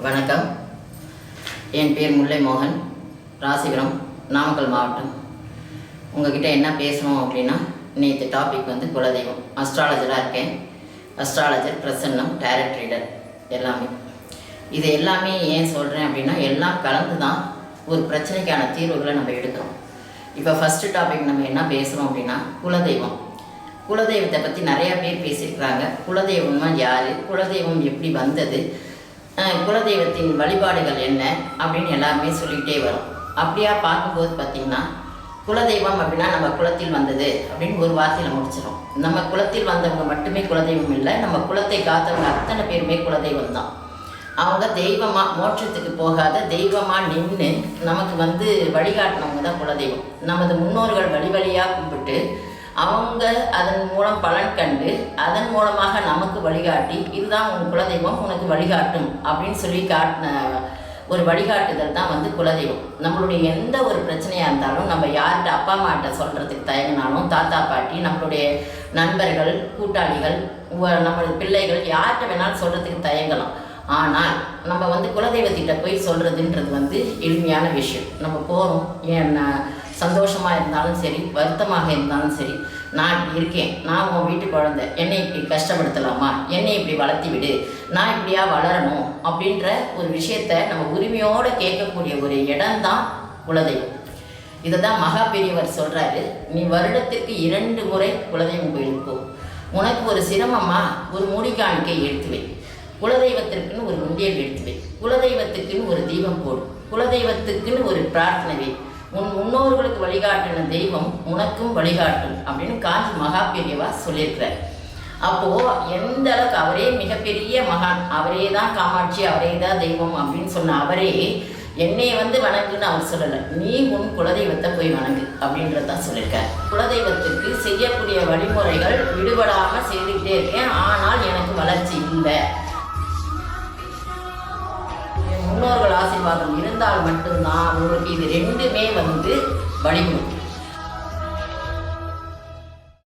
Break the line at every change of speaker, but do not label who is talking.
வணக்கம். என் பேர் முல்லை மோகன், ராசிபுரம், நாமக்கல் மாவட்டம். உங்ககிட்ட என்ன பேசணும் அப்படின்னா, நேற்று டாபிக் வந்து குலதெய்வம். அஸ்ட்ராலஜராக இருக்கேன். அஸ்ட்ராலஜர், பிரசன்னம், டேரட் ரீடர் எல்லாமே. இது எல்லாமே ஏன் சொல்கிறேன் அப்படின்னா, எல்லாம் கலந்து தான் ஒரு பிரச்சனைக்கான தீர்வுகளை நம்ம எடுக்கிறோம். இப்போ ஃபஸ்ட்டு டாபிக் நம்ம என்ன பேசுகிறோம் அப்படின்னா, குலதெய்வம். குலதெய்வத்தை பற்றி நிறையா பேர் பேசியிருக்கிறாங்க. குலதெய்வம்னா யார், குலதெய்வம் எப்படி வந்தது, குலதெய்வத்தின் வழிபாடுகள் என்ன அப்படின்னு எல்லாருமே சொல்லிகிட்டே வரும். அப்படியா பார்க்கும்போது பார்த்திங்கன்னா, குலதெய்வம் அப்படின்னா நம்ம குலத்தில் வந்தது அப்படின்னு ஒரு வார்த்தையில் முடிச்சிடும். நம்ம குலத்தில் வந்தவங்க மட்டுமே குலதெய்வம் இல்லை, நம்ம குலத்தை காத்தவங்க அத்தனை பேருமே குலதெய்வம் தான். அவங்க தெய்வமாக, மோட்சத்துக்கு போகாத தெய்வமாக நின்று நமக்கு வந்து வழிகாட்டினவங்க தான் குலதெய்வம். நமது முன்னோர்கள் வழி வழியாக கும்பிட்டு அவங்க அதன் மூலம் பலன் கண்டு அதன் மூலமாக நமக்கு வழிகாட்டி, இதுதான் உன் குலதெய்வம் உனக்கு வழிகாட்டும் அப்படின்னு சொல்லி காட்டின ஒரு வழிகாட்டுதல் தான் வந்து குலதெய்வம். நம்மளுடைய எந்த ஒரு பிரச்சனையாக இருந்தாலும் நம்ம யார்கிட்ட அப்பா அம்மாட்ட சொல்கிறதுக்கு தயங்கினாலும், தாத்தா பாட்டி, நம்மளுடைய நண்பர்கள், கூட்டாளிகள், நம்மளுடைய பிள்ளைகள், யார்கிட்ட வேணாலும் சொல்கிறதுக்கு தயங்கலாம். ஆனால் நம்ம வந்து குலதெய்வத்திட்ட போய் சொல்கிறதுன்றது வந்து எளிமையான விஷயம். நம்ம போகிறோம், ஏன் சந்தோஷமாக இருந்தாலும் சரி, வருத்தமாக இருந்தாலும் சரி, நான் இப்படி இருக்கேன், நான் உன் வீட்டு குழந்தை, என்னை இப்படி கஷ்டப்படுத்தலாமா, என்னை இப்படி வளர்த்தி விடு, நான் இப்படியா வளரணும் அப்படின்ற ஒரு விஷயத்தை நம்ம உரிமையோடு கேட்கக்கூடிய ஒரு இடம்தான் குலதெய்வம். இதை தான் மகா பெரியவர் சொல்கிறாரு, நீ வருடத்திற்கு 2 முறை குலதெய்வம் கோயிலுக்கு போ. உனக்கு ஒரு சிரமமா, ஒரு முடிக்காணிக்கை எடுத்து வை, குலதெய்வத்திற்குன்னு ஒரு உண்டியல் எடுத்து வை, குலதெய்வத்துக்குன்னு ஒரு தீபம் போடு, குலதெய்வத்துக்குன்னு ஒரு பிரார்த்தனை வை. உன் முன்னோர்களுக்கு வழிகாட்டின தெய்வம் உனக்கும் வழிகாட்டும் அப்படின்னு காஞ்சி மகா பெரியவா சொல்லியிருக்கிறார். அப்போது எந்த அளவுக்கு அவரே மிகப்பெரிய மகான், அவரே தான் காமாட்சி, அவரே தான் தெய்வம் அப்படின்னு சொன்ன அவரே என்னையை வந்து வணங்குன்னு அவர் சொல்லலை, நீ உன் குலதெய்வத்தை போய் வணங்கு அப்படின்றதான் சொல்லியிருக்கார். குலதெய்வத்துக்கு செய்யக்கூடிய வழிமுறைகள் விடுபடாமல் செய்துக்கிட்டே இருக்கேன், ஆனால் எனக்கு வளர்ச்சி இல்லை. முன்னோர்கள் ஆசீர்வாதம் இருந்தால் மட்டும்தான் உங்களுக்கு இது 2மே வந்து வழிமுறை.